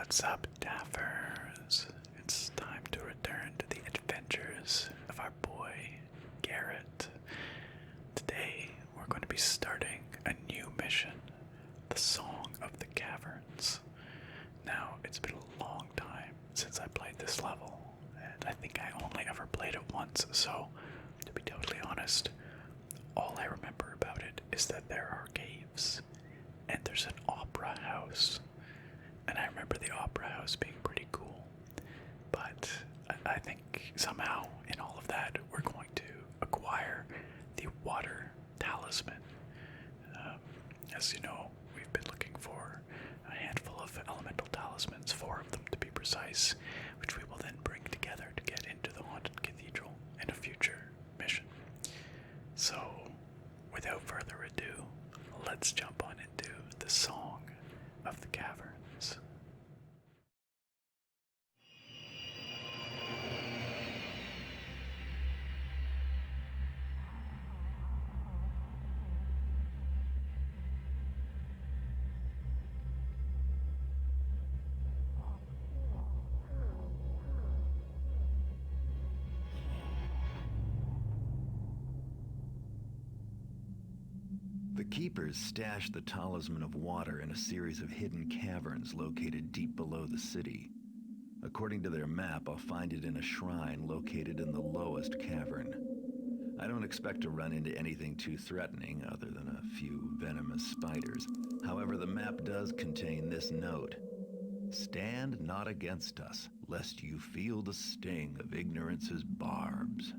What's up, taffers? It's time to return to the adventures of our boy, Garrett. Today, we're going to be starting a new mission, the Song of the Caverns. Now, it's been a long time since I played this level, and I think I only ever played it once, so, to be totally honest, all I remember about it is that there are caves, and there's an opera house. And I remember the opera house being pretty cool, but I think somehow in all of that we're going to acquire the Water Talisman. As you know, we've been looking for a handful of elemental talismans, 4 of them to be precise, which we will then bring together to get into the Haunted Cathedral in a future mission. So, without further ado, let's jump on into the Song of the Caverns. The Keepers stashed the Talisman of Water in a series of hidden caverns located deep below the city. According to their map, I'll find it in a shrine located in the lowest cavern. I don't expect to run into anything too threatening other than a few venomous spiders. However, the map does contain this note: "Stand not against us, lest you feel the sting of ignorance's barbs."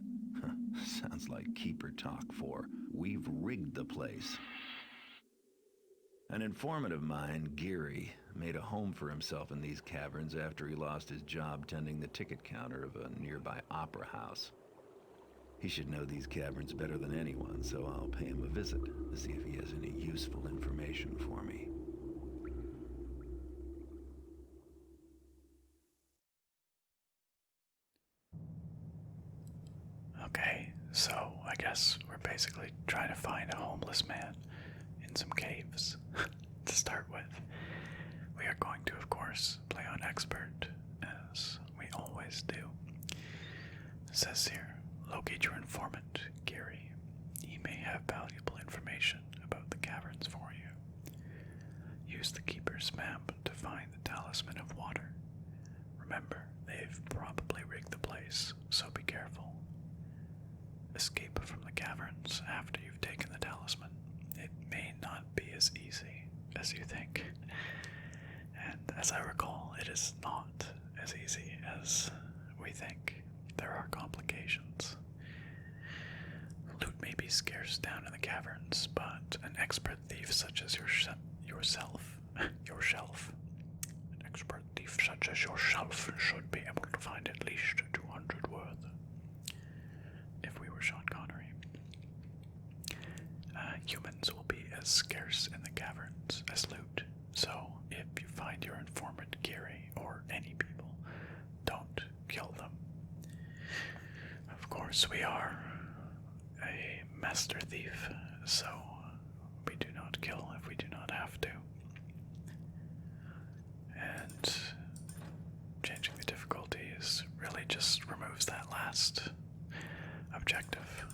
Sounds like Keeper talk for "we've rigged the place." An informant of mine, Geary, made a home for himself in these caverns after he lost his job tending the ticket counter of a nearby opera house. He should know these caverns better than anyone, so I'll pay him a visit to see if he has any useful information for me. Okay, so I guess we're basically trying to find a homeless man in some caves to start with. We are going to, of course, play on expert, as we always do. It says here, locate your informant, Geary. He may have valuable information about the caverns for you. Use the Keeper's map to find the Talisman of Water. Remember, they've probably rigged the place, so be careful. Escape from the caverns after you've taken the talisman. It may not be as easy as you think. And as I recall, it is not as easy as we think. There are complications. Loot may be scarce down in the caverns, but an expert thief such as yourself, an expert thief such as yourself should be able to find at least 200 worth. If we were Sean Connery. Humans will be as scarce in the caverns as loot, so if you find your informant Geary, or any people, don't kill them. Of course, we are a master thief, so we do not kill if we do not have to. And changing the difficulties really just removes that last objective.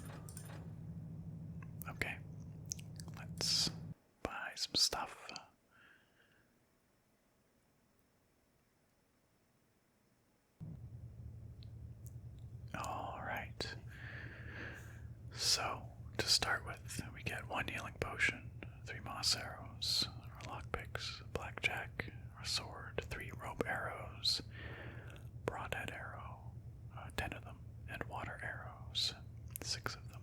Okay, let's buy some stuff. Alright, so to start with, we get 1 healing potion, 3 moss arrows, our lockpicks, blackjack, our sword, 3 rope arrows, broadhead arrow, 10 of them, and water arrows, 6 of them.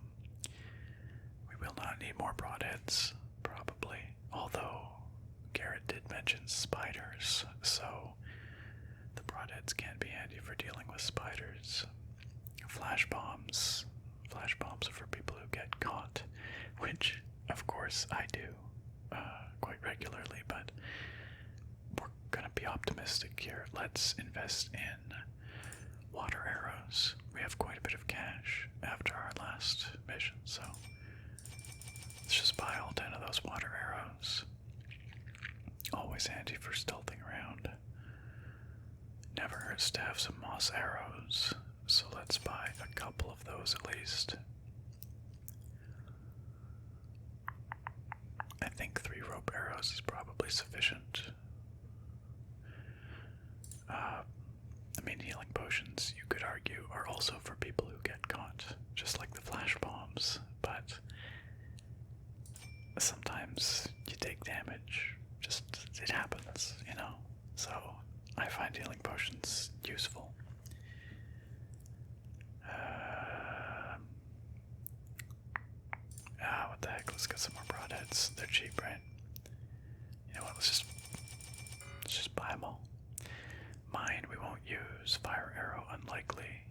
We will not need more broadheads, probably, although Garrett did mention spiders, so the broadheads can be handy for dealing with spiders. Flash bombs. Flash bombs are for people who get caught, which, of course, I do quite regularly, but we're gonna be optimistic here. Let's invest in water arrows. We have quite a bit of cash after our last mission, so let's just buy all 10 of those water arrows. Always handy for stealthing around. used to have some moss arrows, so let's buy a couple of those at least. I think 3 rope arrows is probably sufficient. I mean, healing potions, you could argue, are also for people who get caught, just like the flash bombs, but sometimes you take damage. Just, it happens, you know? So, I find healing potions useful. What the heck, let's get some more broadheads. They're cheap, right? You know what, let's just buy them all. Mine we won't use. Fire arrow unlikely.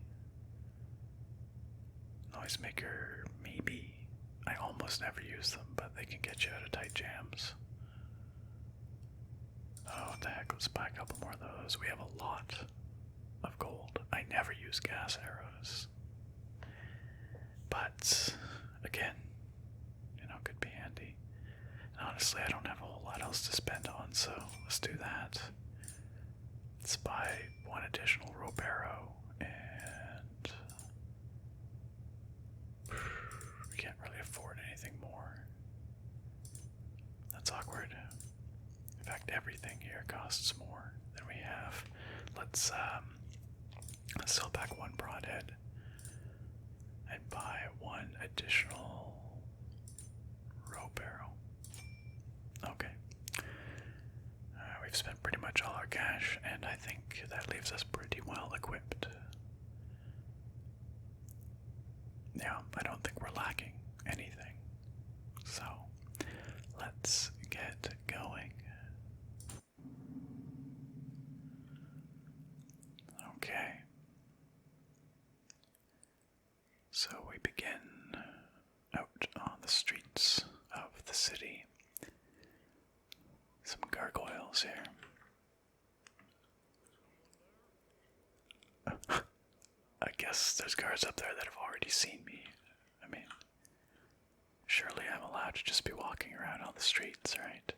Noisemaker maybe. I almost never use them, but they can get you out of tight jams. Oh, what the heck, let's buy a couple more of those. We have a lot of gold. I never use gas arrows. But, again, you know, could be handy. And honestly, I don't have a whole lot else to spend on, so let's do that. Let's buy 1 additional rope arrow, and we can't really afford anything more. That's awkward. In fact, everything here costs more than we have. Let's sell back 1 broadhead and buy 1 additional rope arrow. Okay. We've spent pretty much all our cash, and I think that leaves us pretty well equipped. Yeah, I don't think we're lacking anything. So, let's get going. Okay. So we begin out on the streets of the city. Some gargoyles here. I guess there's guards up there that have already seen me. I mean, surely I'm allowed to just be walking around on the streets, right?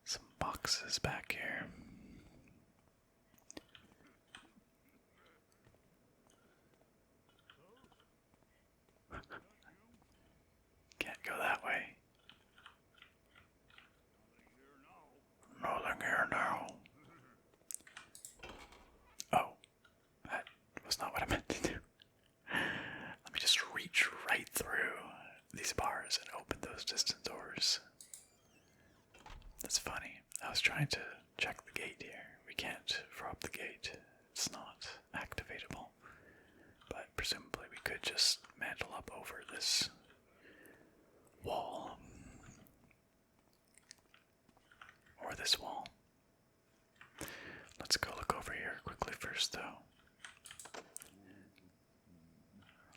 Some boxes back here. Can't go that way. Nothing here now. Oh, that was not what I meant to do. Let me just reach right through these bars and open those distant doors. That's funny. I was trying to check the gate here. We can't throw up the gate. It's not activatable. But presumably we could just mantle up over this wall. Or this wall. Let's go look over here quickly first, though.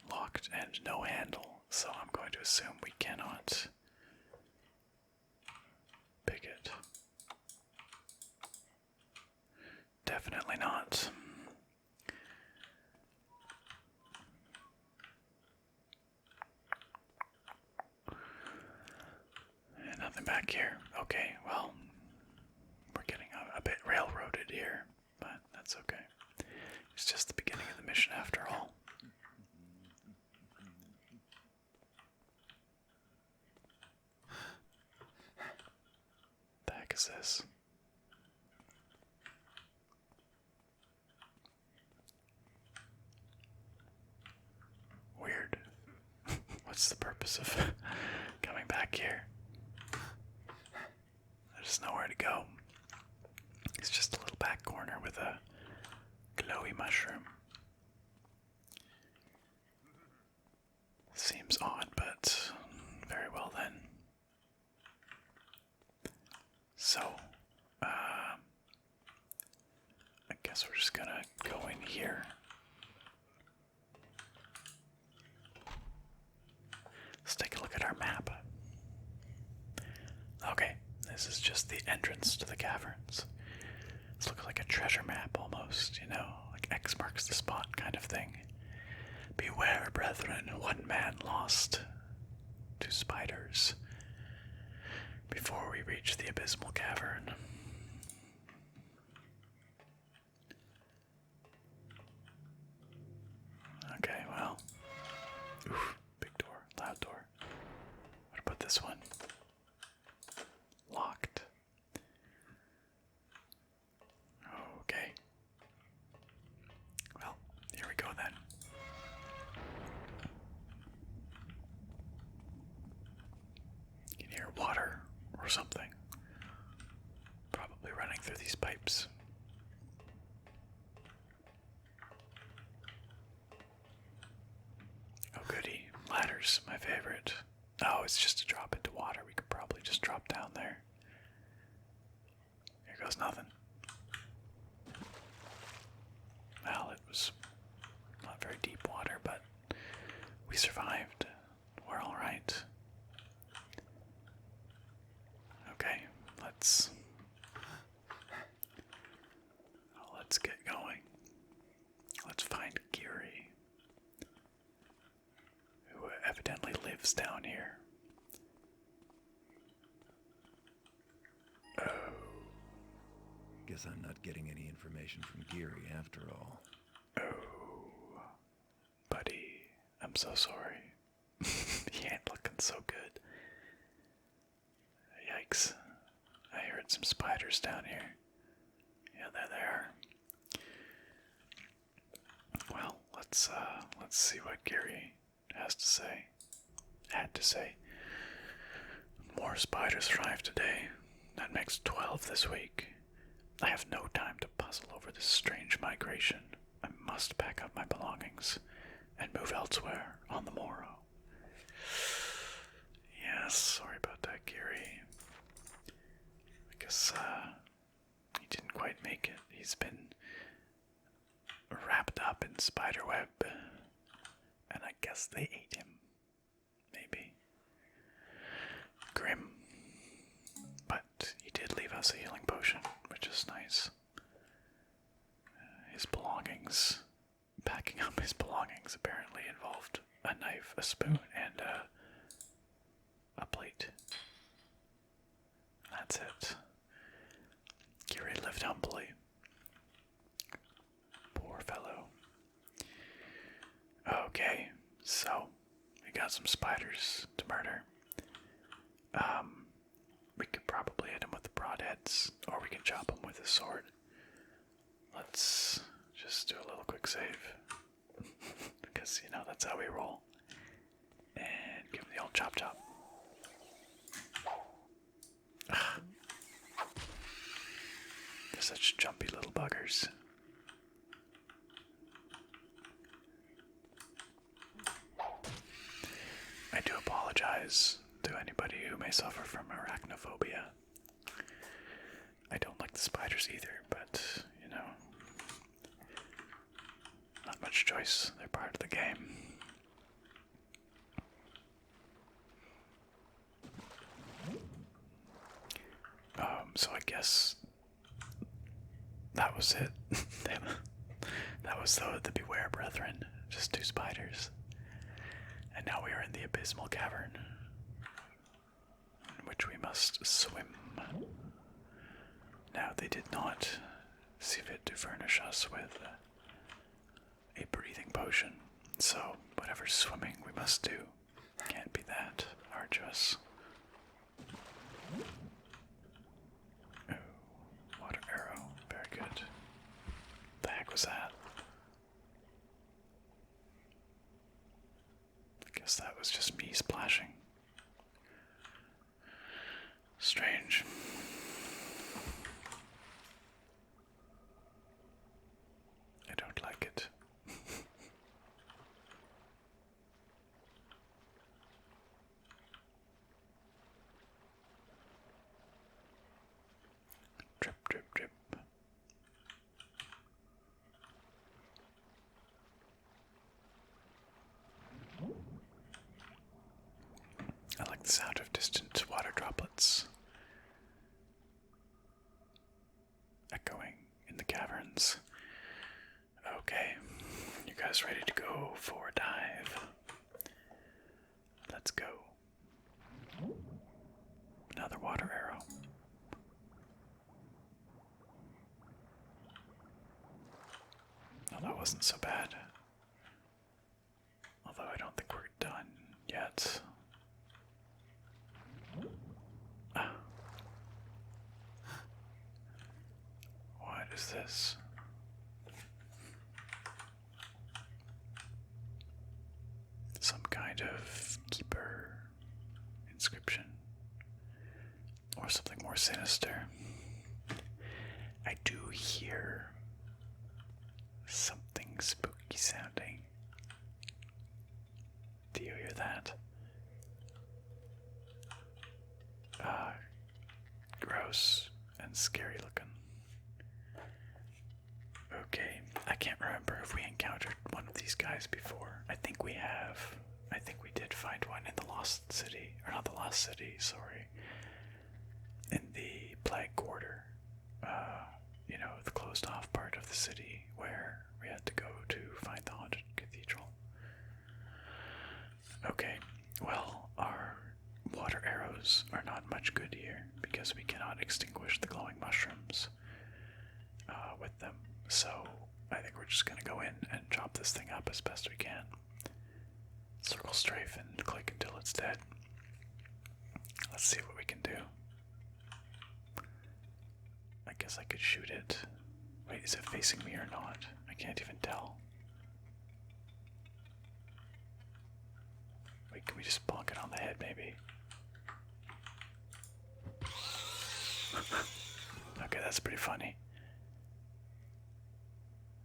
Locked and no handle, so I'm going to assume we cannot pick it. Definitely not. And nothing back here. Okay, well, we're getting a bit railroaded here, but that's okay. It's just the beginning of the mission after all. The heck is this? Weird. What's the purpose of coming back here? There's nowhere to go. It's just a little back corner with a glowy mushroom. Seems odd, but very well then. So, I guess we're just gonna go in here. Let's take a look at our map. Okay, this is just the entrance to the caverns. This looks like a treasure map almost, you know, like X marks the spot kind of thing. Beware, brethren, 1 man lost to spiders. before we reach the abysmal cavern. Okay, well. Oof, big door, loud door. What about this one? Locked. Okay. Well, here we go then. You can hear water or something. Probably running through these pipes. Oh goody, ladders, my favorite. Oh, it's just a drop into water. We could probably just drop down there. Here goes nothing. Well, it was not very deep water, but we survived. We're alright. Okay, let's get going. Let's find Geary, who evidently lives down here. Oh. Guess I'm not getting any information from Geary after all. Oh. Buddy, I'm so sorry. He ain't looking so good. Yikes. I heard some spiders down here. Yeah, there they are. Well, let's see what Geary had to say. More spiders arrived today. That makes 12 this week. I have no time to puzzle over this strange migration. I must pack up my belongings and move elsewhere on the morrow. Yes, sorry about that, Geary. I guess, he didn't quite make it. He's been wrapped up in spiderweb, and I guess they ate him. Maybe. Grim. But he did leave us a healing potion, which is nice. His belongings, packing up his belongings apparently involved a knife, a spoon, and a plate. That's it. Geary lived humbly. Poor fellow. Okay, so we got some spiders to murder. We could probably hit him with the broadheads, or we can chop him with a sword. Let's just do a little quick save. Because, you know, that's how we roll. And give him the old chop chop. They're such jumpy little buggers. I do apologize to anybody who may suffer from arachnophobia. I don't like the spiders either, but, you know, not much choice. They're part of the game. So I guess that was it. That was the Beware Brethren, just 2 spiders. And now we are in the abysmal cavern, in which we must swim. Now, they did not see fit to furnish us with a breathing potion, so whatever swimming we must do can't be that arduous. Oh, water arrow, very good. The heck was that? I guess that was just me splashing. Strange. I don't like it. Drip, drip, drip. I like the sound of distant water droplets echoing in the caverns. Okay, you guys ready to go for a dive? Let's go. Another water wasn't so bad. Although I don't think we're done yet. What is this? Some kind of keeper inscription. Or something more sinister. I do hear something spooky sounding. Do you hear that? Gross and scary looking. Okay, I can't remember if we encountered one of these guys before. I think we have. I think we did find one in the Lost City, or not the Lost City, sorry. In the Plague Quarter. You know, the closed off part of the city where we had to go to find the haunted cathedral. Okay, well, our water arrows are not much good here because we cannot extinguish the glowing mushrooms with them. So I think we're just going to go in and chop this thing up as best we can. Circle strafe and click until it's dead. Let's see what we can do. I guess I could shoot it. Wait, is it facing me or not? I can't even tell. Wait, can we just bonk it on the head maybe? Okay, that's pretty funny.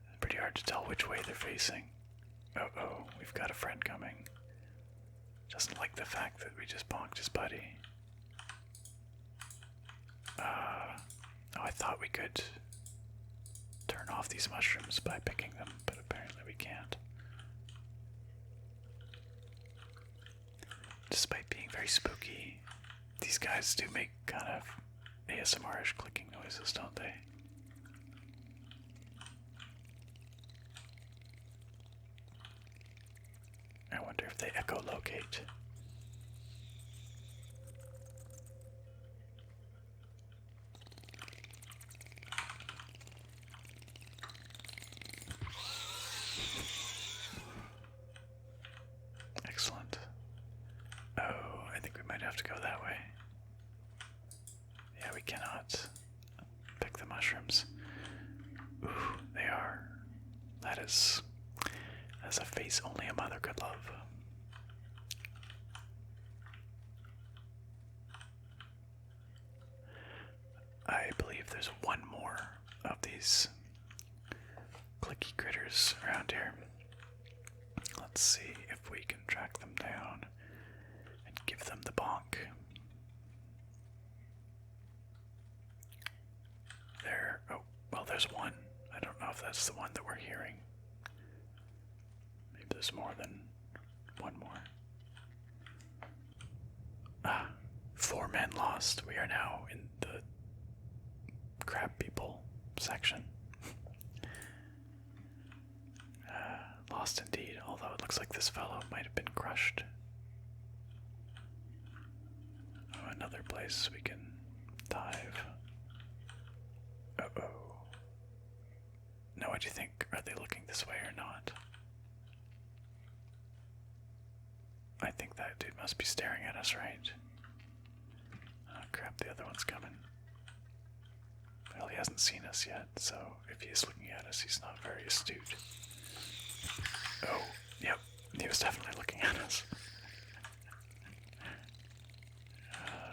It's pretty hard to tell which way they're facing. Oh, we've got a friend coming. Doesn't like the fact that we just bonked his buddy. Oh, I thought we could turn off these mushrooms by picking them, but apparently we can't. Despite being very spooky, these guys do make kind of ASMR-ish clicking noises, don't they? I wonder if they echolocate. Excellent. Oh, I think we might have to go that way. Yeah, we cannot pick the mushrooms. Ooh, they are. That's a face only a mother could love. I believe there's one more of these clicky critters around here. Let's see if we can track them down and give them the bonk. Oh, well, there's one. I don't know if that's the one that we're hearing. Maybe there's more than one more. 4 men lost. We are now in the crab people section. Lost indeed, although it looks like this fellow might have been crushed. Oh, another place we can dive. Uh-oh. Now what do you think? Are they looking this way or not? I think that dude must be staring at us, right? Oh crap, the other one's coming. Well, he hasn't seen us yet, so if he is looking at us, he's not very astute. Oh, yep, he was definitely looking at us.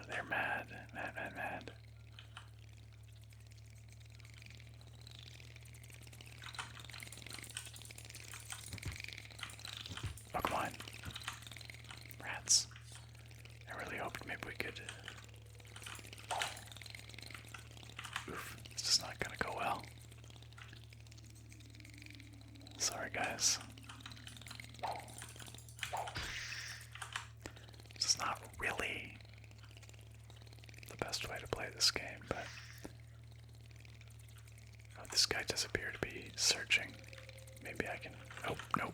They're mad. Mad. Oh, come on. Rats. I really hoped maybe we could... Oof, this is not gonna go well. Sorry, guys. This is not really the best way to play this game, but... Oh, this guy does appear to be searching. Maybe I can... Oh, nope.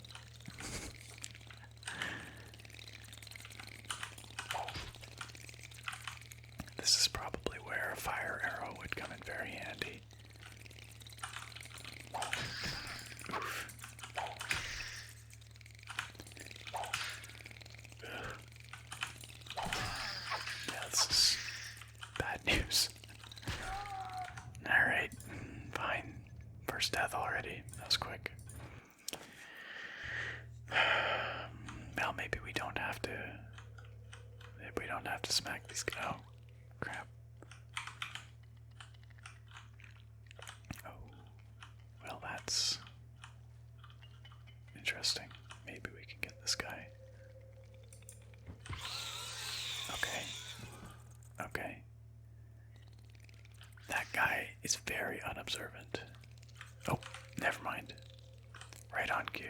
This is probably where a fire arrow would come in very handy. Oof. don't have to smack these guys. Oh, crap. Oh, well, that's interesting. Maybe we can get this guy. Okay. Okay. That guy is very unobservant. Oh, never mind. Right on cue.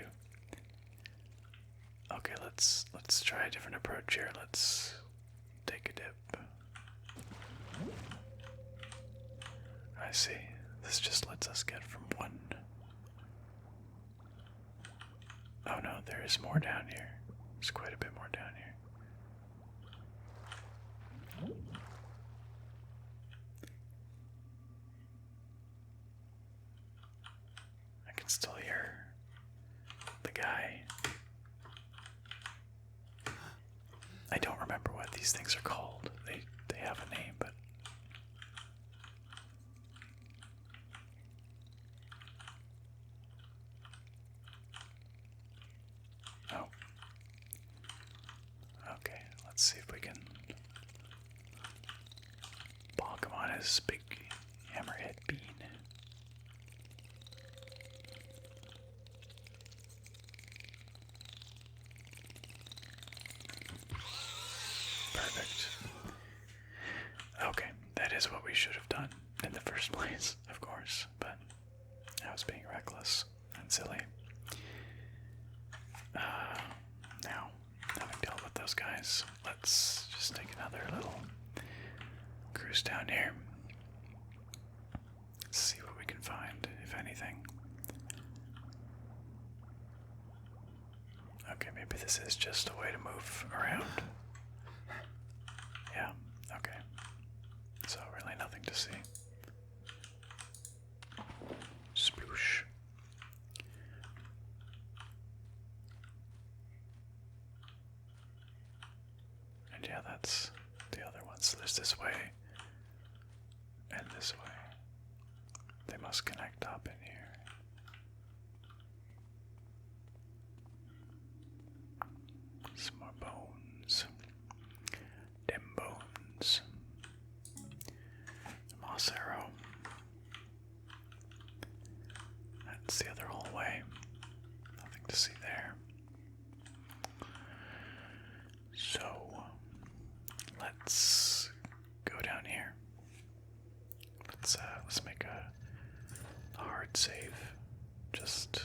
Okay, let's try a different approach here. Let's take a dip. I see. This just lets us get from one. Oh no, there is more down here. There's quite a bit more down here. I can still hear the guy. I don't remember what these things are called. They have a name, but oh. Okay, let's see if we can bonk him on his big hammerhead bean. Perfect. Okay, that is what we should have done in the first place, of course, but I was being reckless and silly. Now, having dealt with those guys, let's just take another little cruise down here. See what we can find, if anything. Okay, maybe this is just a way to move around. Yeah, okay. So really nothing to see. Sploosh. And yeah, that's the other one. So there's this way and this way. They must connect up in here. Some more bones. Dem bones. Moss arrow. That's the other hallway. Nothing to see there. So let's go down here. Let's make a hard save. Just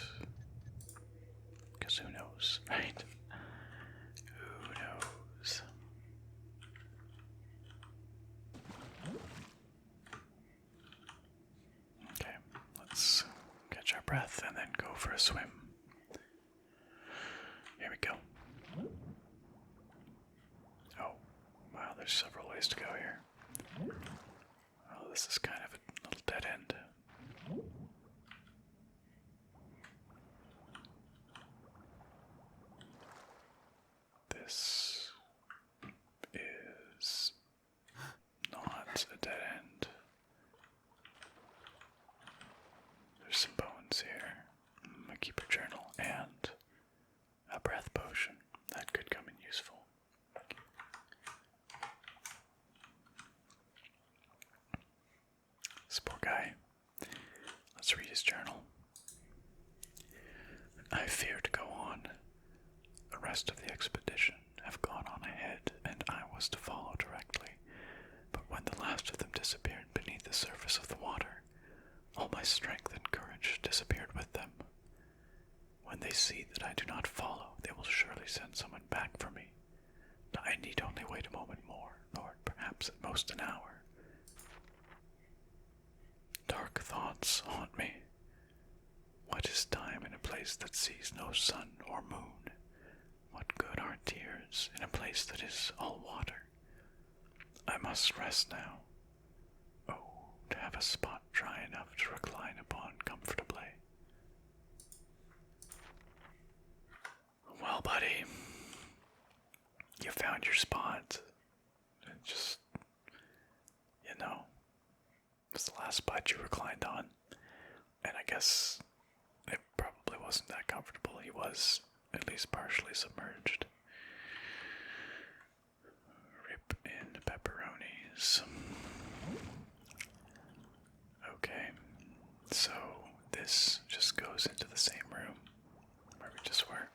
because who knows, right? Who knows? Okay, let's catch our breath and then go for a swim. Here we go. Oh, wow, there's several ways to go here. Oh, this is kind of a little dead end. This is not a dead end. There's some bones here, a keeper journal, and a breath potion. That could come in useful. This poor guy. Let's read his journal. I fear to go on. The rest of the expedition have gone on ahead, and I was to follow directly. But when the last of them disappeared beneath the surface of the water, all my strength and courage disappeared with them. When they see that I do not follow, they will surely send someone back for me. I need only wait a moment more, or perhaps at most an hour. Dark thoughts haunt me. What is time in a place that sees no sun or moon? What good are tears in a place that is all water? I must rest now. Oh, to have a spot dry enough to recline upon comfortably. Well, buddy, you found your spot. It just, it's the last spot you reclined on. And I guess it probably wasn't that comfortable. He was at least partially submerged. Rip stairs. Okay, so this just goes into the same room where we just were.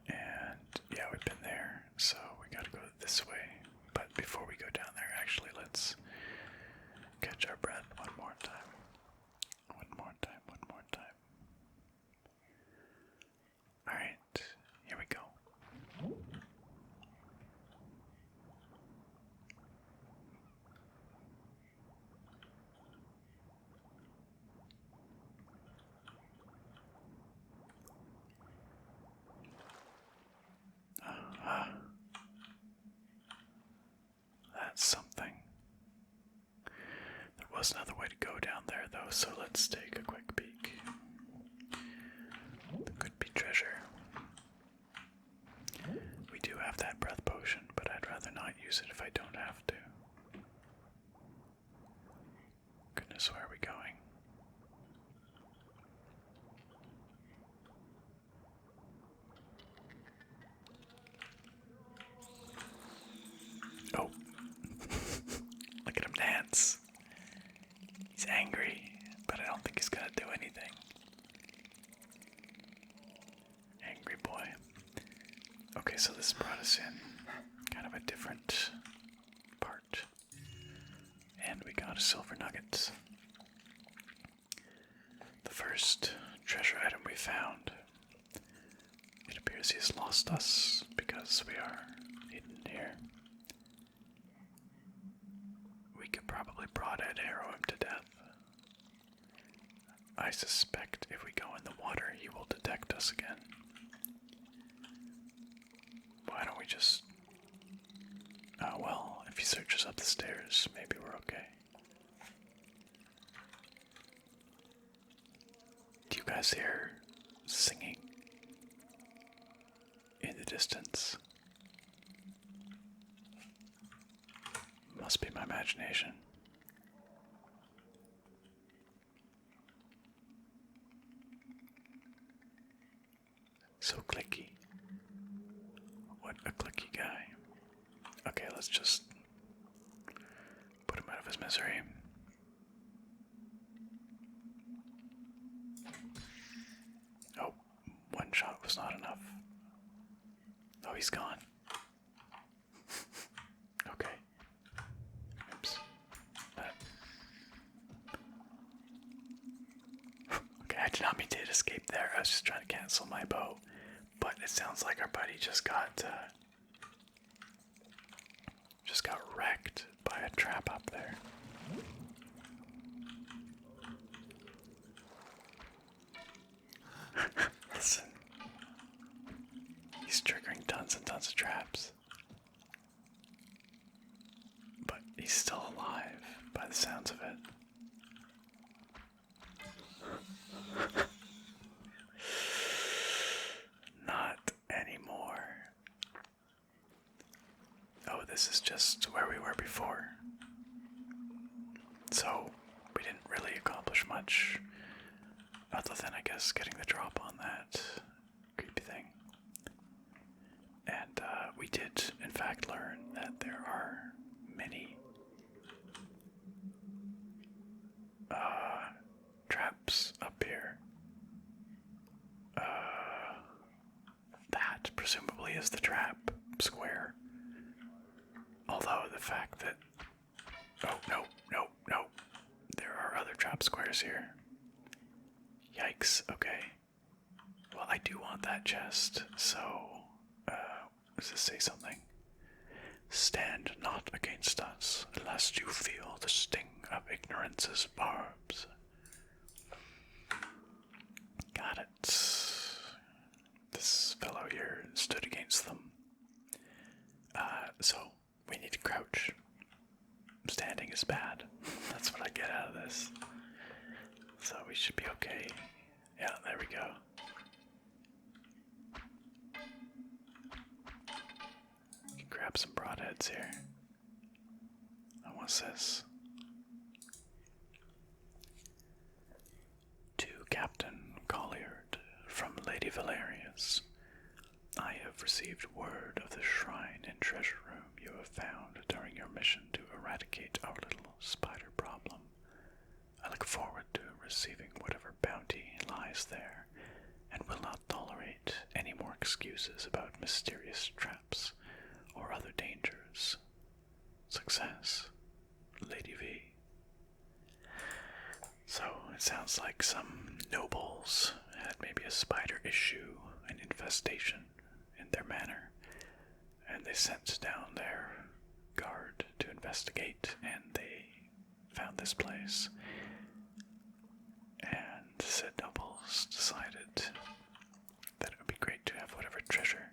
And yeah, we've been there, so we gotta go this way. But before we go down there, actually, let's catch our breath one more time. One more time, one more time. Alright, here we go. That's something. There was another way to go down there, though, so let's take a quick peek. There could be treasure. We do have that breath potion, but I'd rather not use it if I don't have to. Goodness, where are we going? Oh. Look at him dance. He's angry, but I don't think he's gonna do anything. Angry boy. Okay, so this brought us in kind of a different part. And we got a silver nugget. The first treasure item we found. It appears he's lost us because we are hidden here. We could probably broadhead arrow him to death. I suspect if we go in the water, he will detect us again. Why don't we just... Oh well, if he searches up the stairs, maybe we're okay. Do you guys hear singing in the distance? Must be my imagination. So clicky. What a clicky guy. Okay, let's just put him out of his misery. Oh, one shot was not enough. Oh, he's gone. Okay. Oops. Okay, I did not mean to escape there. I was just trying to cancel my bow. But it sounds like our buddy just got wrecked by a trap up there. Listen. He's triggering tons and tons of traps. But he's still alive by the sounds of it. Not anymore. Oh, this is just where we were before. So, we didn't really accomplish much, other than, I guess, getting the drop on that creepy thing. And we did, in fact, learn that there are many traps up here. That presumably is the trap square. Although the fact that... Oh, no. There are other trap squares here. Yikes, okay. Well, I do want that chest, so... does this say something? Stand not against us, lest you feel the sting of ignorance's barbs. Got it. This fellow here stood against them. So, we need to crouch. Standing is bad. That's what I get out of this. So we should be okay. Yeah, there we go. You can grab some broadheads here. And what's this? To Captain Colliard from Lady Valerius. have received word of the shrine and treasure room you have found during your mission to eradicate our little spider problem. I look forward to receiving whatever bounty lies there, and will not tolerate any more excuses about mysterious traps or other dangers. Success, Lady V. So, it sounds like some nobles had maybe a spider issue, an infestation in their manor, and they sent down their guard to investigate, and they found this place. And said nobles decided that it would be great to have whatever treasure.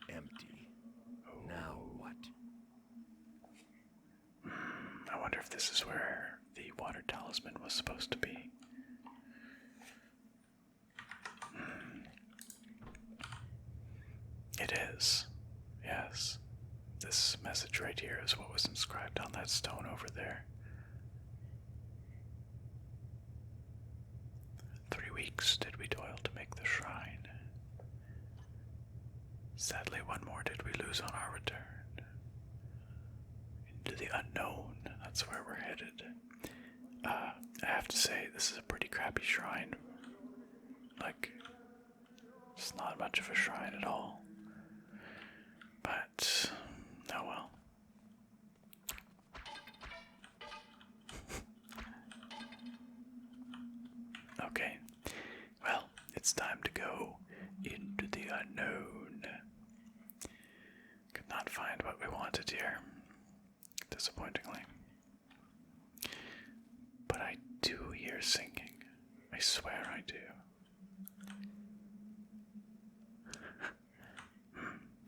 Empty. Now what? I wonder if this is where the Water Talisman was supposed to be. It is. Yes. This message right here is what was inscribed on that stone over there. 3 weeks did we toil to make the shrine. Sadly, one more did we lose on our return. Into the unknown, that's where we're headed. I have to say, this is a pretty crappy shrine. Like, it's not much of a shrine at all. But, oh well. Okay, well, it's time to go into the unknown. Could not find what we wanted here, disappointingly. But I do hear singing. I swear I do.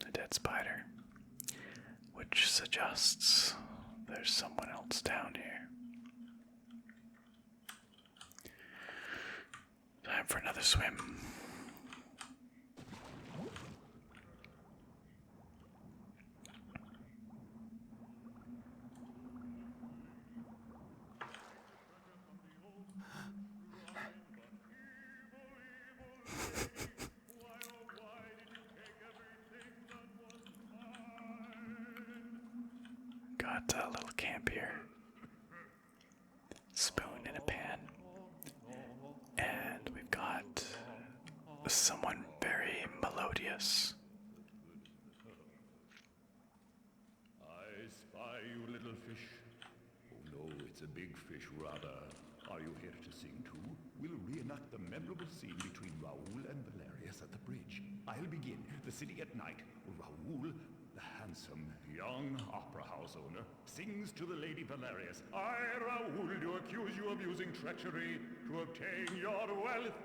A dead spider, which suggests there's someone else down here. Time for another swim. Got a little camp here. Spoon in a pan. And we've got someone very melodious. I spy you, little fish. Oh no, it's a big fish, rather. Are you here to sing too? We'll reenact the memorable scene between Raoul and Valerius at the bridge. I'll begin. The city at night. Raoul, the handsome, young opera house owner, sings to the Lady Valerius. I, Raoul, do accuse you of using treachery to obtain your wealth.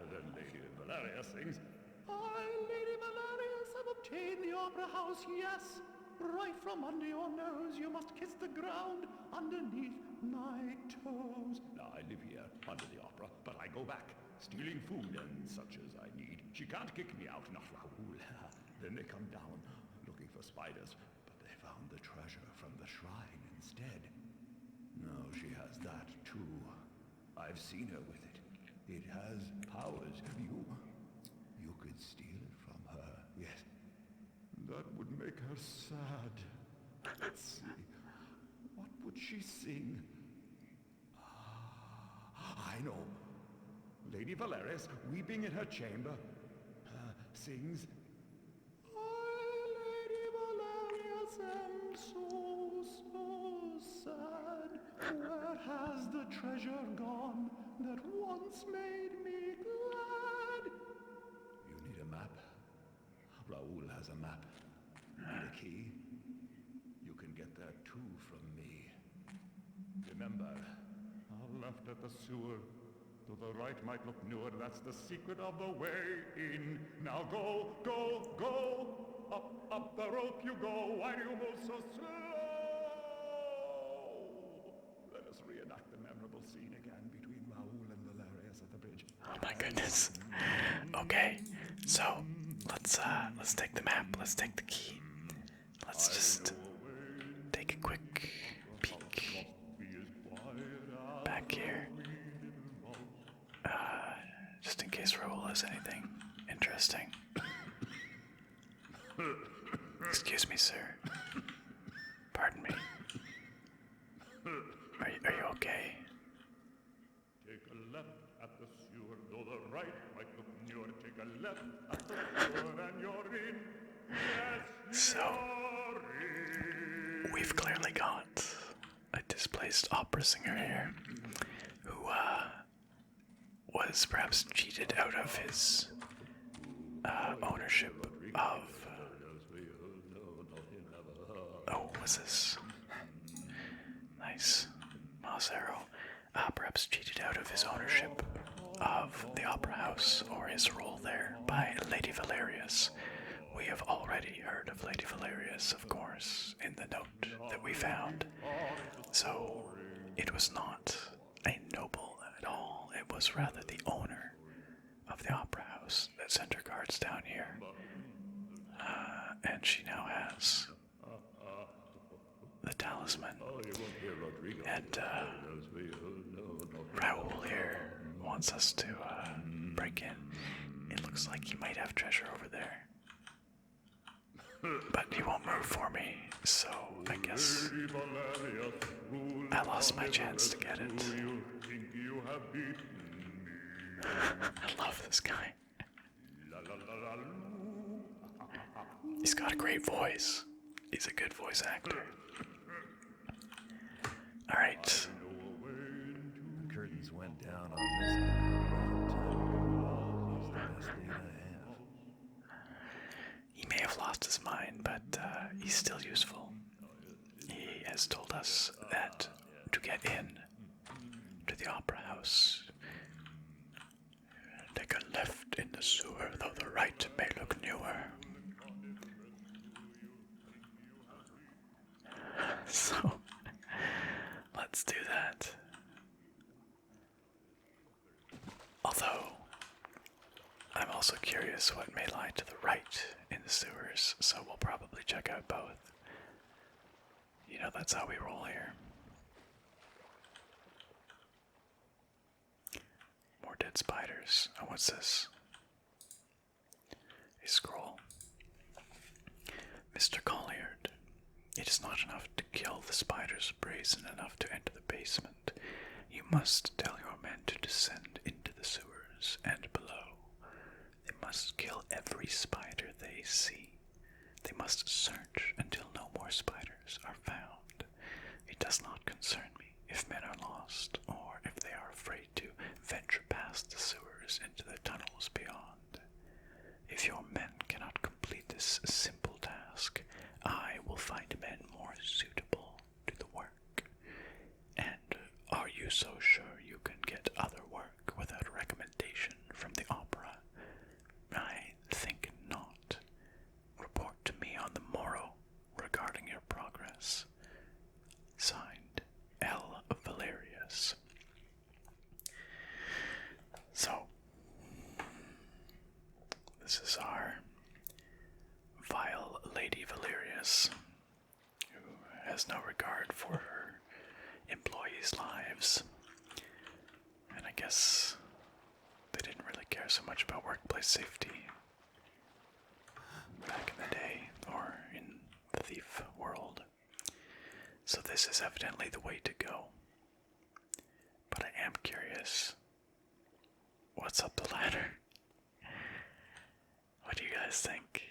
The Lady Valerius sings, I, Lady Valerius, have obtained the opera house, yes. Right from under your nose, you must kiss the ground underneath my toes. Now, I live here, under the opera, but I go back, stealing food and such as I need. She can't kick me out, not Raoul. Then they come down, looking for spiders, but they found the treasure from the shrine instead. No, she has that too. I've seen her with it. It has powers. You could steal it from her, yes. That would make her sad. Let's see. What would she sing? I know. Lady Valerius, weeping in her chamber, sings, I, Lady Valerius, am so sad. Where has the treasure gone that once made me glad? You need a map? Raoul has a map. You need a key? You can get that too from me. Remember, left at the sewer. To the right might look newer, that's the secret of the way in. Now go, go, go! Up the rope you go, why do you move so slow? Let us reenact the memorable scene again between Raoul and Valerius at the bridge. Oh my goodness. Okay, so let's take the map, let's take the key. Let's just take a quick peek back here. Just in case Raoul has anything interesting. Excuse me, sir. Pardon me. Are you okay? Take a left at the sewer, though the right might look newer. Take a left at the sewer and you're in. Yes, So, we've clearly got a displaced opera singer here who was perhaps cheated out of his ownership of. Oh, what's this? Nice. Moss arrow. Perhaps cheated out of his ownership of the opera house or his role there by Lady Valerius. We have already heard of Lady Valerius, of course, in the note that we found. So, it was not a noble at all. It was rather the owner of the opera house that sent her guards down here. And she now has the talisman. And Raoul here wants us to break in. It looks like he might have treasure over there. But he won't move for me, so I guess I lost my chance to get it. I love this guy. He's got a great voice. He's a good voice actor. Alright. The curtains went down on this time. It's the best date I have. He may have lost his mind, but he's still useful. He has told us that to get in to the opera house, take a left in the sewer, though the right may look newer. So, let's do that. Although, I'm also curious what may lie to the right in the sewers, so we'll probably check out both. You know, that's how we roll here. More dead spiders. Oh, what's this? A scroll. Mr. Colliard, it is not enough to kill the spiders brazen enough to enter the basement. You must tell your men to descend into the sewers and below. They must kill every spider they see. They must search until no more spiders are found. It does not concern me if men are lost, or if they are afraid to venture past the sewers into the tunnels beyond. If your men cannot complete this simple task, I will find men more suitable to the work. And are you so sure you can get other work without a recommendation from the opera? I think not. Report to me on the morrow regarding your progress. Signed, L. Valerius. So, this is our vile Lady Valerius, who has no regard for her employees' lives. And I guess they didn't really care so much about workplace safety back in the day, or in the thief world. So this is evidently the way to go. But I am curious, what's up the ladder? What do you guys think?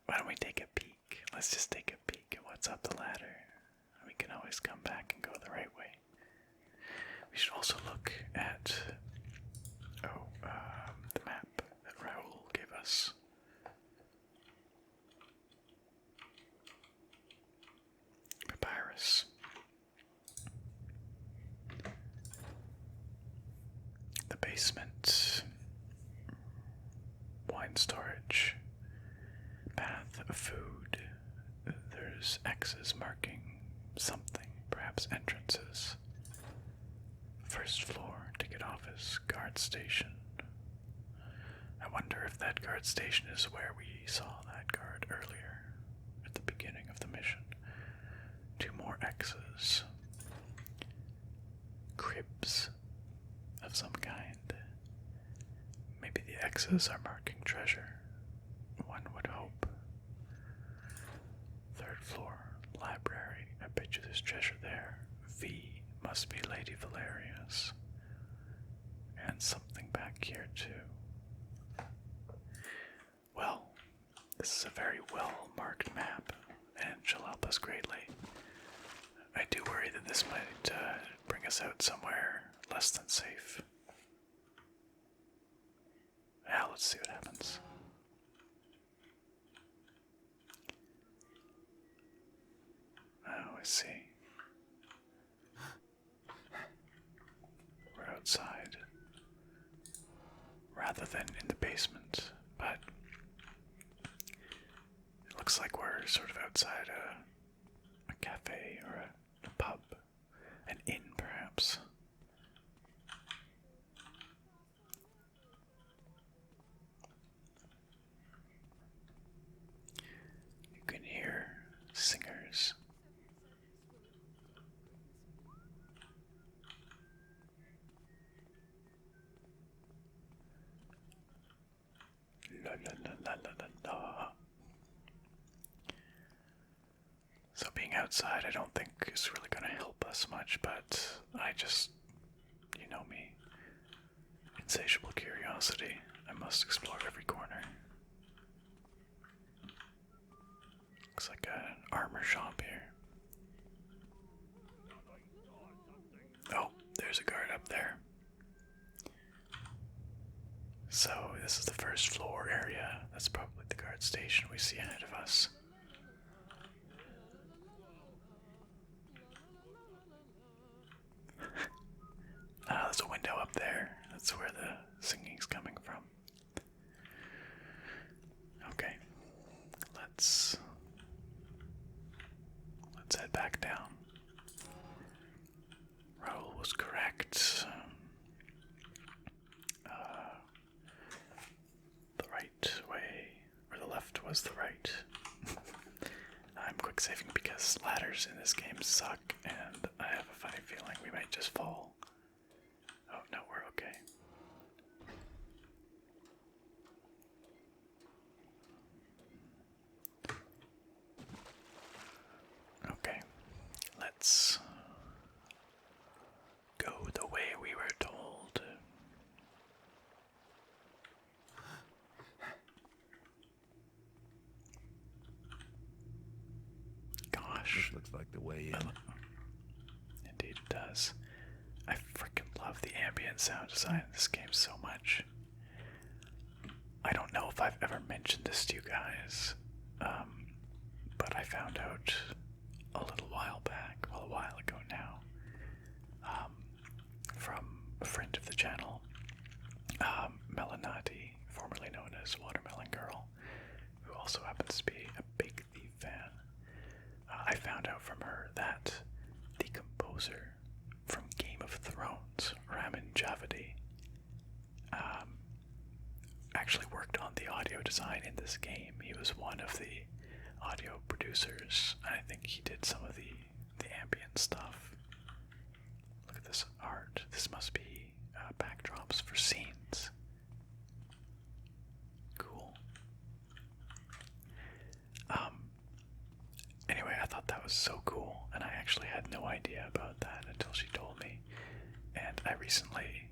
Why don't we take a peek? Let's just take a peek at what's up the ladder. We can always come back and go the right way. We should also look at the map that Raoul gave us. Papyrus. The basement. Wine storage. Path of food. There's X's marking something, perhaps entrances. First floor, ticket office, guard station. I wonder if that guard station is where we saw that guard earlier, at the beginning of the mission. 2 more X's. Cribs of some kind. Maybe the X's are marking treasure. One would hope. There's treasure there. V must be Lady Valeria's. And something back here too. Well, this is a very well marked map, and she'll help us greatly. I do worry that this might bring us out somewhere less than safe. Now let's see what happens. Oh, I see. We're outside. Rather than in the basement, but it looks like we're sort of outside a cafe or a pub. An inn, perhaps. You can hear singers. La la la la la la la. So being outside I don't think is really going to help us much, but I just, you know me, insatiable curiosity. I must explore every corner. Looks like an armor shop here. Oh, there's a guard up there. So this is the first floor area. That's probably the guard station we see ahead of us. There's a window up there. That's where the singing's coming from. Okay, let's head back down. Raoul was correct. The right way, or the left was the right. I'm quick saving because ladders in this game suck, and I have a funny feeling we might just fall. Oh no, we're okay. Okay, let's go the way we were told. Gosh. This looks like the way in. Indeed it does. I freaking love the ambient sound design in this game so much. I don't know if I've ever mentioned this to you guys, but I found out a little while back, well, a while ago now, from a friend of the channel, Melanati, formerly known as Watermelon Girl, who also happens to be a big Thief fan. I found out from her that the composer from Game of Thrones, Ramin Djawadi, actually worked on the audio design in this game. He was one of the audio producers. I think he did some of the ambient stuff. Look at this art. This must be backdrops for scenes. Cool. Anyway, I thought that was so cool, and I actually had no idea about that until she told me. And I recently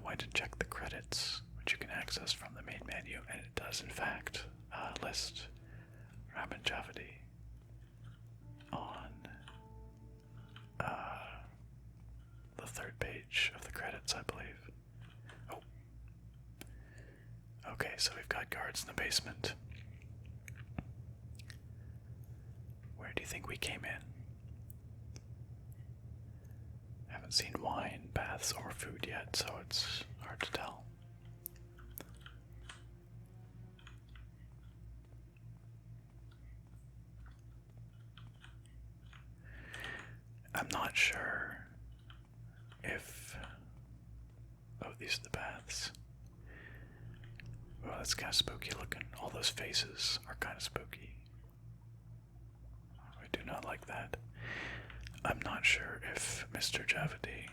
went and checked the credits, which you can access from the main menu, and it does in fact list Ramin Djawadi on the third page of the credits, I believe. Oh. Okay, so we've got guards in the basement. Where do you think we came in? Haven't seen wine, baths, or food yet, so it's hard to tell. I'm not sure if... Oh, these are the baths. Well, that's kind of spooky looking. All those faces are kind of spooky. I do not like that. I'm not sure if Mr. Djawadi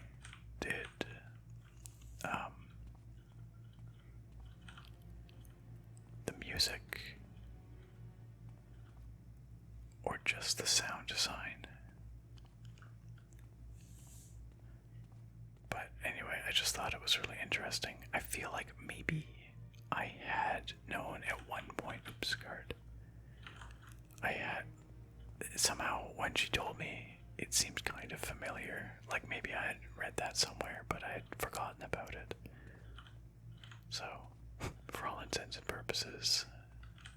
did the music or just the sound design I just thought it was really interesting. I feel like maybe I had known at one point, oops, card. I had, somehow when she told me, it seemed kind of familiar. Like maybe I had read that somewhere, but I had forgotten about it. So, for all intents and purposes,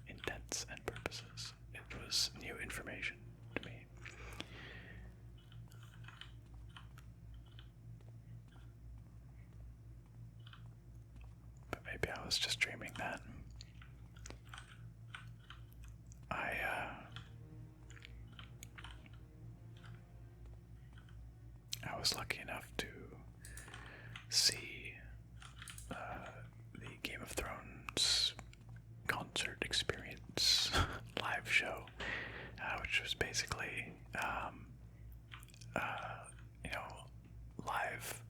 it was new information to me. But maybe I was just dreaming that. I was lucky enough to see the Game of Thrones concert experience live show, which was basically, live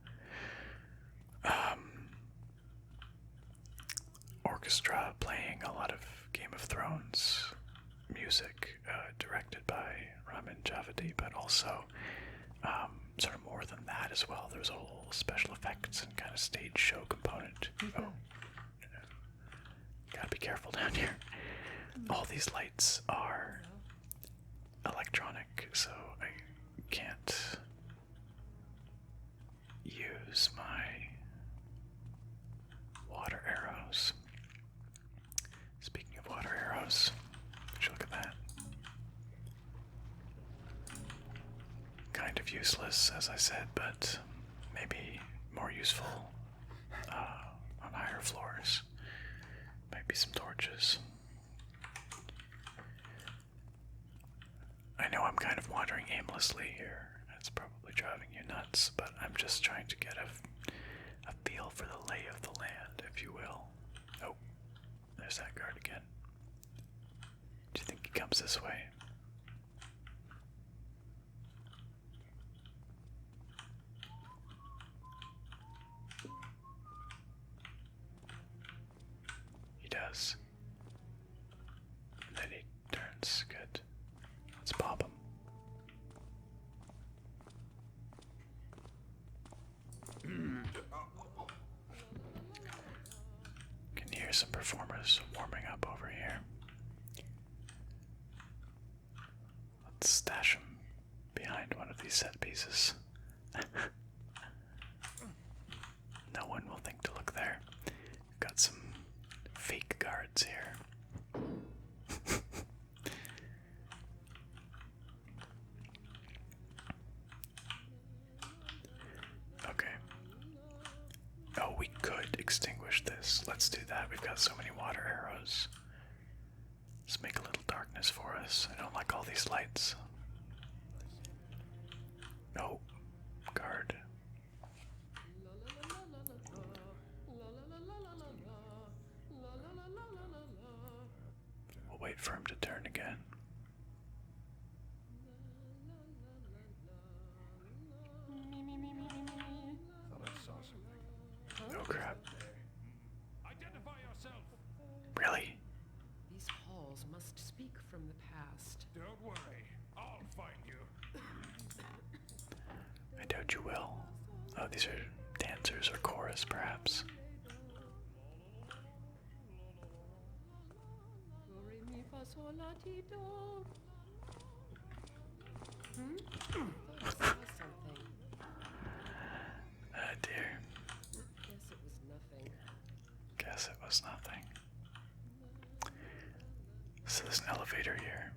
orchestra playing a lot of Game of Thrones music, directed by Ramin Djawadi, but also sort of more than that as well. There's a whole special effects and kind of stage show component. Oh, gotta be careful down here. All these lights are electronic, so I can't use my water arrows. Speaking of water arrows, would you look at that? Kind of useless, as I said, but maybe more useful on higher floors. Maybe some torches. I know I'm kind of wandering aimlessly here. It's probably driving you nuts, but I'm just trying to get a feel for the lay of the land, if you will. Oh, there's that guard again. Do you think he comes this way? He does. And then he turns. Good. Let's pop him. Can hear some performers warming up over here. Let's stash him behind one of these set pieces. No one will think to look there. We've got some fake guards here. Okay. Oh, we could extinguish this. Let's do that. We've got so many water arrows. Let's make a little darkness for us. I don't like all these lights. No. Guard. We'll wait for him to turn again. Thought I saw something. Oh crap. Identify yourself. Really? These halls must speak from the past. Don't worry. I'll find you. I doubt you will. Oh, these are dancers or chorus, perhaps. Oh dear. Guess it was nothing. Guess it was nothing. So there's an elevator here.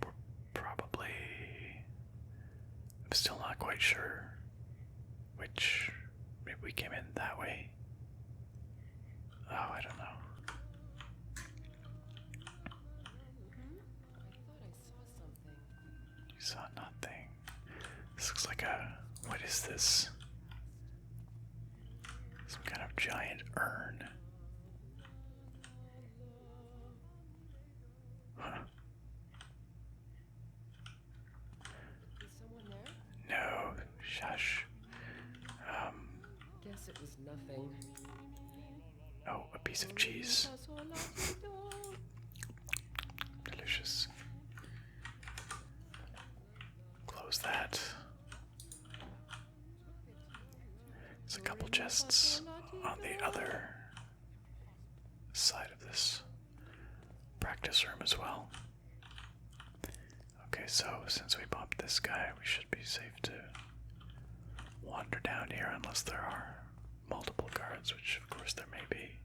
We're probably... I'm still not quite sure which... Maybe we came in that way. Oh, I don't know. I thought I saw something. You saw nothing. This looks like a... What is this? Some kind of giant urn. Huh. Is someone there? No, shush. Guess it was nothing. Oh, a piece of cheese. Delicious. Close that. couple chests on the other side of this practice room as well. Okay, so since we bumped this guy, we should be safe to wander down here unless there are multiple guards, which of course there may be.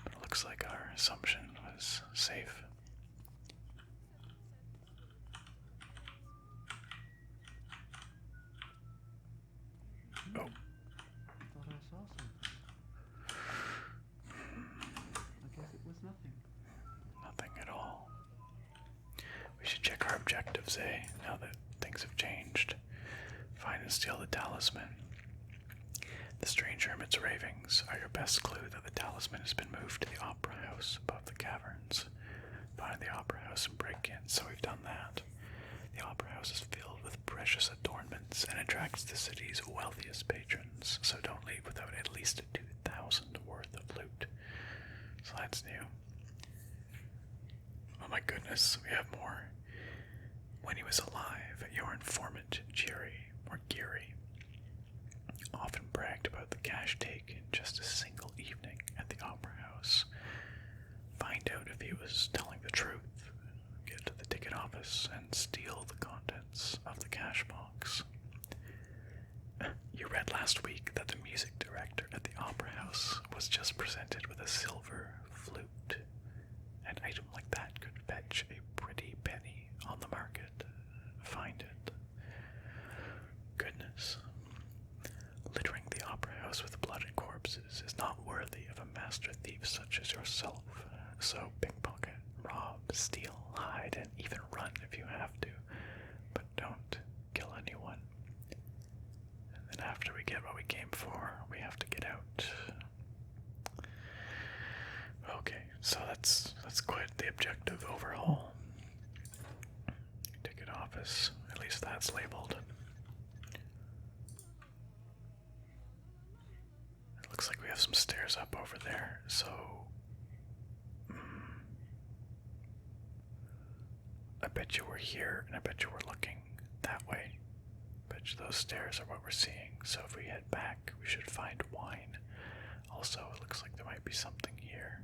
But it looks like our assumption was safe. Oh. I thought I saw something. I guess it was nothing. Nothing at all. We should check our objectives, now that things have changed. Find and steal the talisman. The strange hermit's ravings are your best clue that the talisman has been moved to the opera house above the caverns. Find the opera house and break in, so we've done that. The opera house is filled with precious adornments and attracts the city's wealthiest patrons, so don't leave without at least 2,000 worth of loot. So that's new. Oh my goodness, we have more. When he was alive, your informant, Geary, often bragged about the cash take in just a single evening at the opera house. Find out if he was telling the truth, get to the ticket office, and steal the contents of the cash box. You read last week that the music director at the opera house was just presented with a silver flute. An item like that could fetch a pretty penny on the market. Find it. Goodness. Littering the opera house with blood and corpses is not worthy of a master thief such as yourself. So pickpocket, rob, steal, hide, and even run if you have to. But don't kill anyone. And then after we get what we came for, we have to get out. Okay, so that's quite the objective overhaul. Ticket office, at least that's labeled. It looks like we have some stairs up over there, so I bet you we're here, and I bet you we're looking that way. I bet you those stairs are what we're seeing, so if we head back, we should find wine. Also, it looks like there might be something here.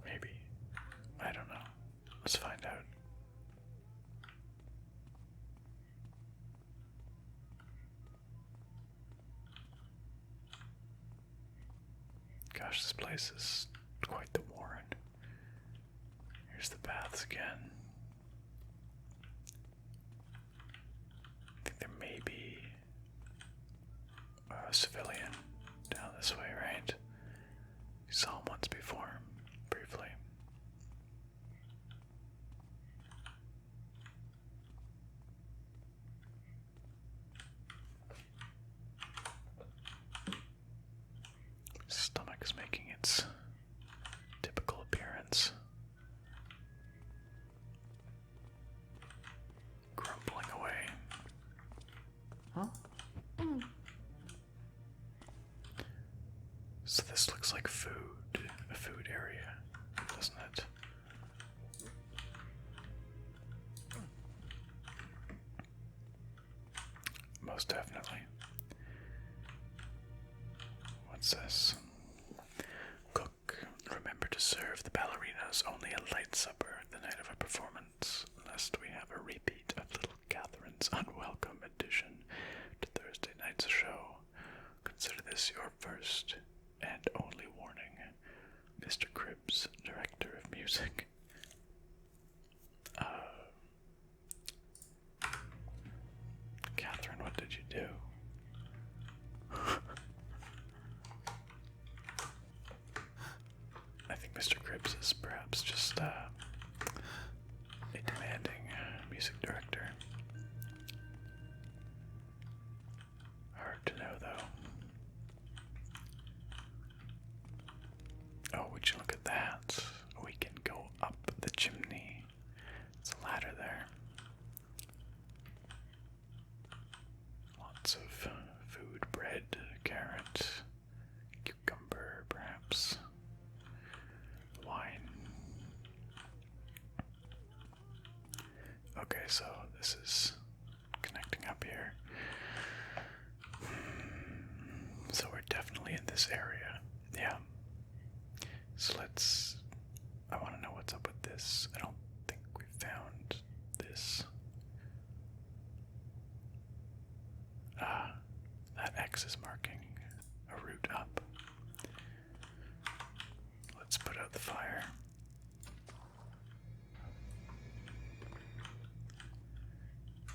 Maybe. I don't know. Let's find out. Gosh, this place is quite the warren. Here's the baths again. I think there may be a civilian down this way, right? We saw him once before, briefly. Stomach is making its typical appearance. Grumbling away. Huh? So this looks like food, a food area, doesn't it? Most definitely. What's this? Cook, remember to serve the ballerinas only a light supper the night of a performance, lest we have a repeat of little Catherine's unwelcome addition to Thursday night's show. Consider this your first and only warning. Mr. Cribbs, director of music. Catherine, what did you do? I think Mr. Cribbs is perhaps just a demanding music director. Hard to know, though. Oh, would you look at that? We can go up the chimney. There's a ladder there. Lots of food, bread, carrot, cucumber, perhaps. Wine. Okay, so this is connecting up here. this area. Yeah. So let's... I want to know what's up with this. I don't think we found this. Ah, that X is marking a route up. Let's put out the fire.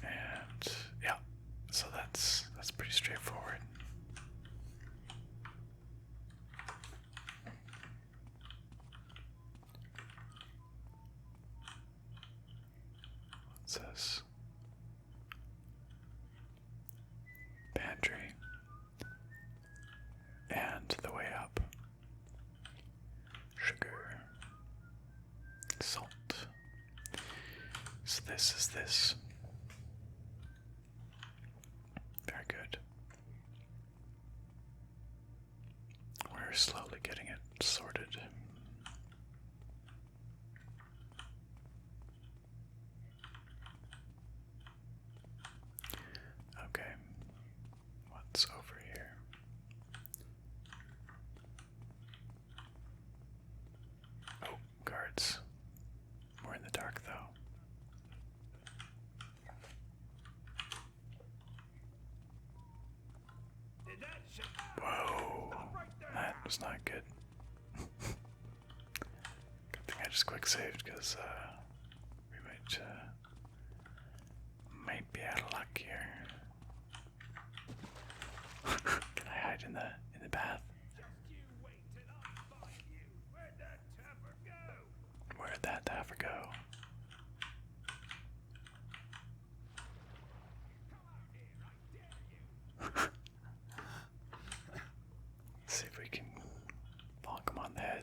And yeah, so that's pretty straightforward. What's this? Pantry. And the way up. Sugar. Salt. So this is this. Very good. We're slowly getting it sorted. Okay. What's over here? Oh, guards. We're in the dark though. Whoa, that was not good. Good thing I just quick saved because we might be out of luck here. Can I hide in the bath? Where'd that taffer go? See if we can bonk him on the head.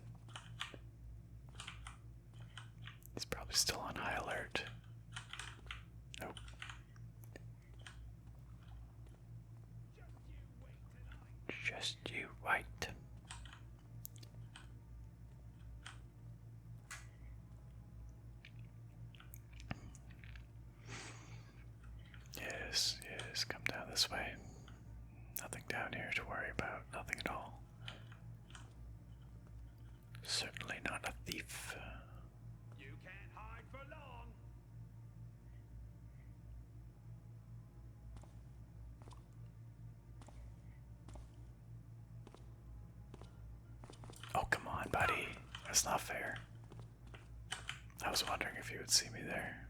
He's probably still on high alert. Nope. Just you wait. Yes, yes, come down this way. Nothing down here to worry about, nothing at all. Certainly not a thief. You can't hide for long. Oh, come on, buddy. That's not fair. I was wondering if he would see me there.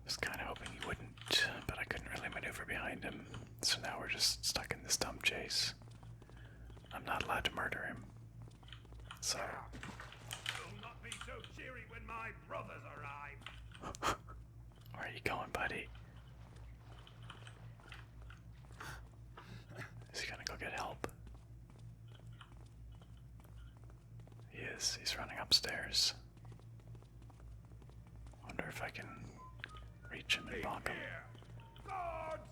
Was kind of hoping he wouldn't, but I couldn't really maneuver behind him. So now we're just stuck in this dumb chase. I'm not allowed to murder him. So... Will not be so cheery when my brothers arrive. Where are you going, buddy? Is he gonna go get help? He is. He's running upstairs. Wonder if I can reach him and bonk him. Guards!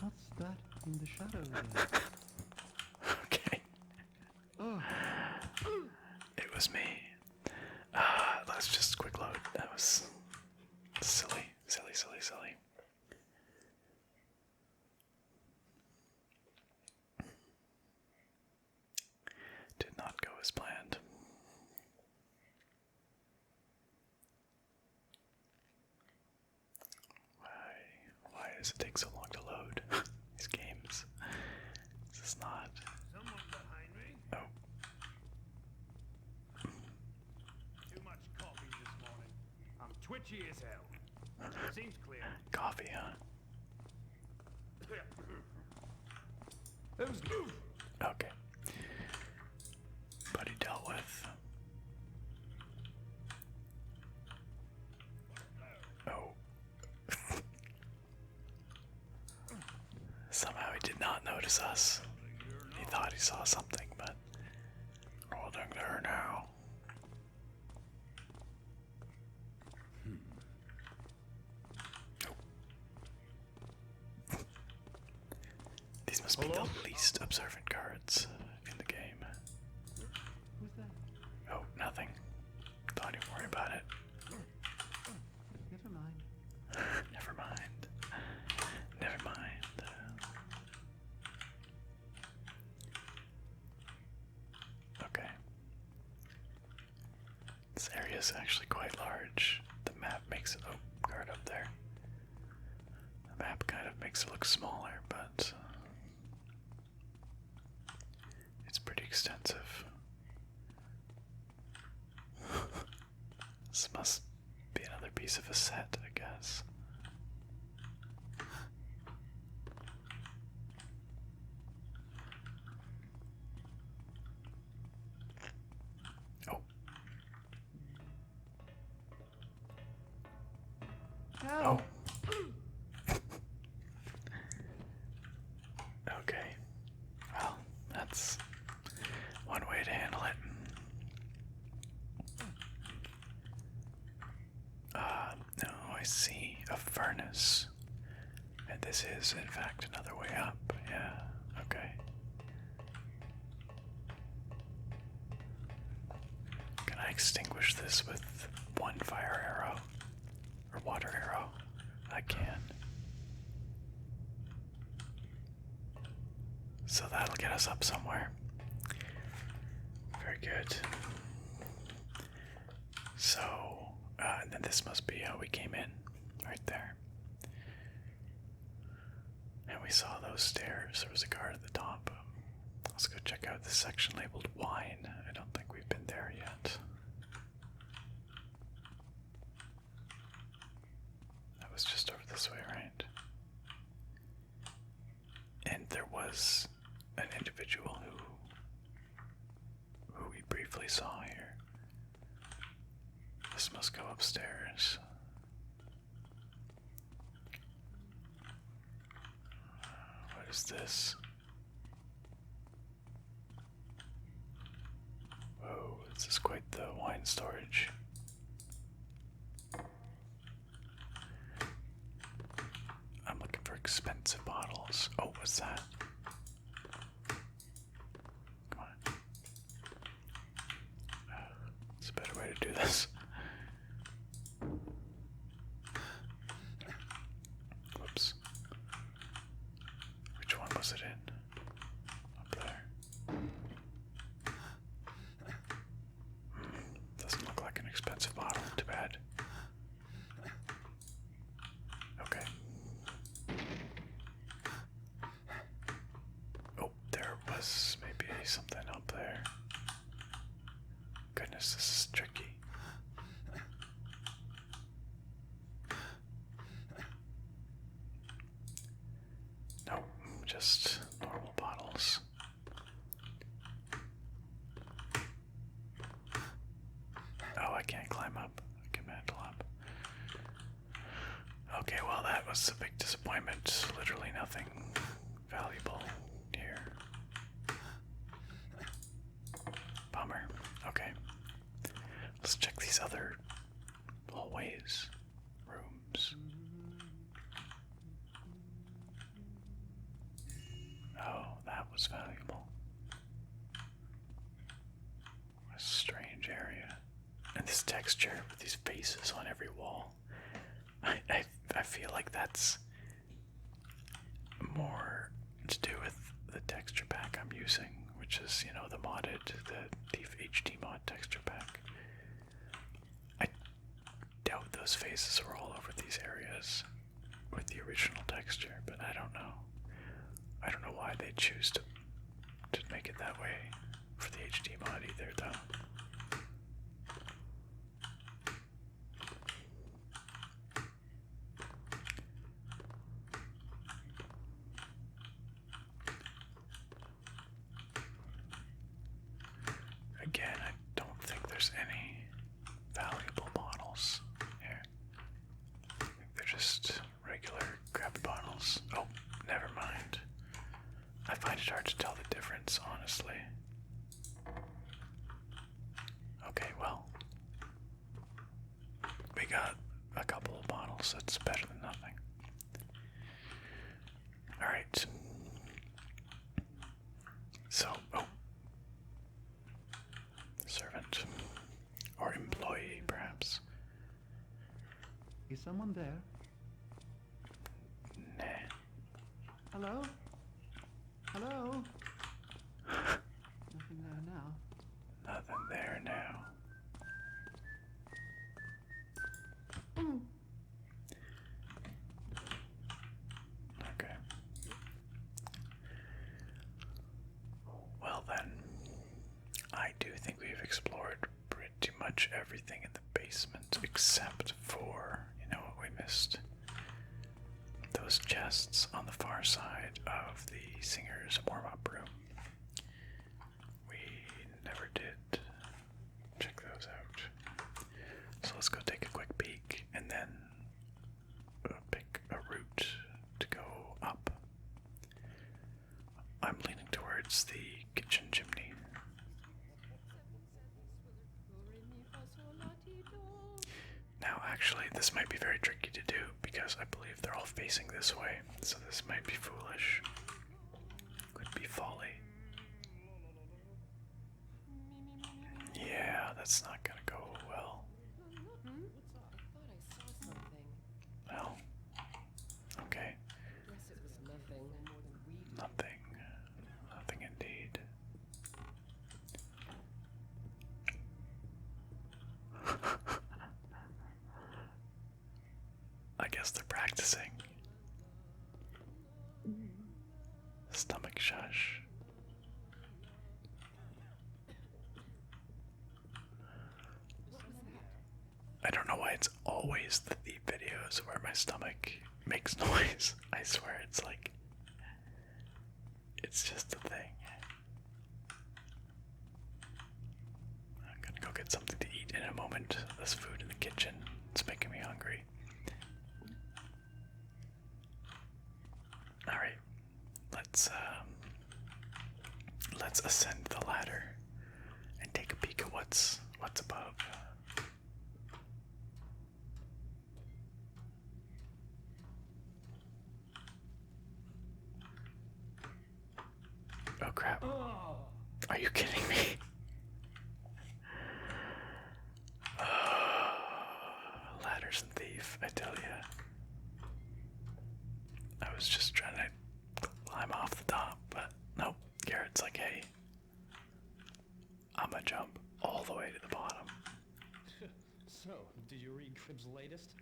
What's that in the shadow there? Okay. Oh, It was me. Let's just quick load. That was silly. Did not go as planned. Why does it take so long to load these games? This is not... Someone behind me? Oh. Too much coffee this morning. I'm twitchy as hell. Seems clear. Coffee, huh? Who's move? Okay. Buddy dealt with. Oh. Somehow he did not notice us. He thought he saw something, but holding there now. These must be the least observant guards in the game. who's that? Oh, nothing. Don't even worry about it. Never mind. Never mind. Never mind. is actually quite large. The map makes it. Oh, guard up there. The map kind of makes it look smaller, but it's pretty extensive. This must be another piece of a set, I guess. Oh. Help! Okay. Well, that's one way to handle it. No, I see a furnace. And this is, in fact, another way up. Yeah, okay. Can I extinguish this with one fire arrow? Or water arrow? I can. So that'll get us up somewhere. Very good. So, and then this must be how we came in, right there. And we saw those stairs. There was a guard at the top. Let's go check out this section labeled wine. I don't think we've been there yet. That was just over this way, right? And there was an individual who we briefly saw here. This must go upstairs. What is this? Whoa, this is quite the wine storage. I'm looking for expensive bottles. Oh, what's that? Come on. It's a better way to do this. Whoops. Which one was it in? Up there. Doesn't look like an expensive bottle. Too bad. Okay. Oh, there was maybe something up there. Goodness, this is tricky. Nope, just normal bottles. Oh, I can't climb up. I can mantle up. Okay, well, that was a big disappointment. Literally nothing valuable here. Bummer. Okay. Let's check these other hallways, rooms. Oh, that was valuable. A strange area. And this texture with these faces on every wall. I feel like that's more to do with the texture pack I'm using, which is, you know, the Thief HD mod texture pack. I doubt those faces were all over these areas with the original texture, but I don't know. I don't know why they choose to make it that way for the HD mod either, though. Again, I don't think there's any valuable bottles here. I think they're just regular crappy bottles. Oh, never mind. I find it hard to tell the difference, honestly. Okay, well, we got a couple of bottles. That's better than nothing. Alright. So, servant. Or employee, perhaps. Is someone there? Nah. Hello? Hello? Nothing there now. Nothing there now. much everything in the basement except for, you know what we missed? Those chests on the far side of the singer's warm-up room. We never did check those out. So let's go take a quick peek and then pick a route to go up. I'm leaning towards the kitchen chimney. Now, actually, this might be very tricky to do because I believe they're all facing this way, so this might be foolish. Could be folly. Yeah, that's not gonna go well. I thought I saw something. Well, okay. Guess it was nothing. Nothing. Nothing indeed. I guess they're practicing. Stomach shush. I don't know why it's always the thief videos where my stomach makes noise. I swear it's like, it's just a thing. I'm gonna go get something to eat in a moment. There's food in the kitchen. It's making me hungry. Alright. Let's ascend the ladder and take a peek at what's above. Oh crap. Are you kidding me? Ladders and thief, I tell ya. I was just trying to climb off the top, but nope. Garrett's like, hey, I'ma jump all the way to the bottom. So, did you read Crib's latest?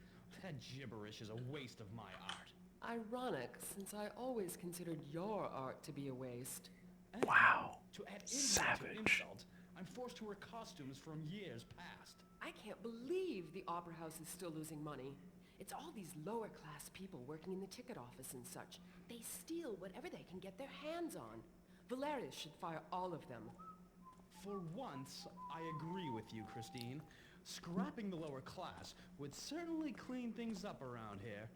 That gibberish is a waste of my art. Ironic, since I always considered your art to be a waste. Wow. To add insult Savage. to insult, I'm forced to wear costumes from years past. I can't believe the Opera House is still losing money. It's all these lower class people working in the ticket office and such. They steal whatever they can get their hands on. Valerius should fire all of them. For once, I agree with you, Christine. Scrapping the lower class would certainly clean things up around here.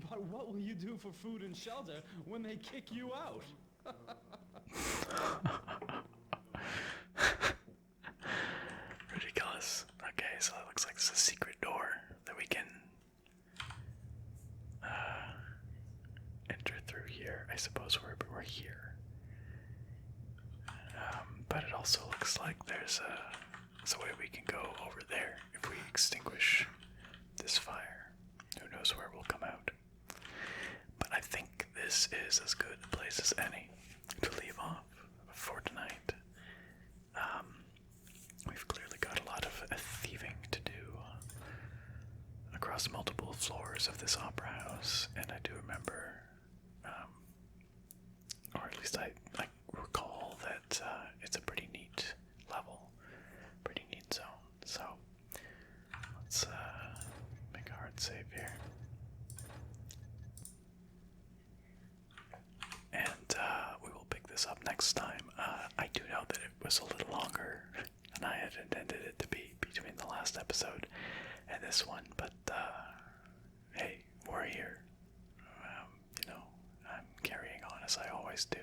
But what will you do for food and shelter when they kick you out? Ridiculous. Okay, so it looks like it's a secret door that we can enter through here. I suppose we're here. But it also looks like there's a way we can go over there if we extinguish this fire. Who knows where we'll come out. But I think this is as good a place as any to leave off for tonight. We've clearly got a lot of thieving to do across multiple floors of this opera house, and I do remember, or at least I recall that it's a pretty neat level, pretty neat zone. So let's make a hard save here. And we will pick this up next time. I do know that it was a little longer than I had intended it to be between the last episode and this one, but hey, we're here. You know, I'm carrying on as I always do,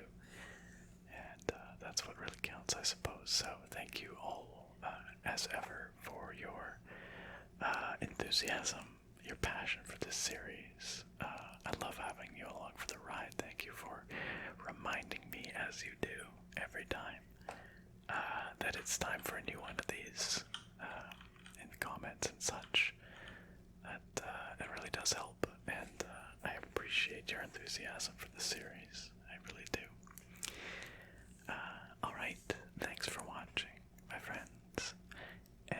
and that's what really counts, I suppose. So thank you all, as ever, for your enthusiasm, your passion for this series. I love having you along for the ride. Thank you for reminding me, as you do every time, that it's time for a new one of these in the comments and such. That it really does help, and I appreciate your enthusiasm for the series. I really do. Alright, thanks for watching, my friends, and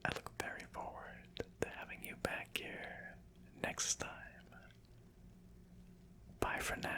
I look very forward to having you back here next time. Bye for now.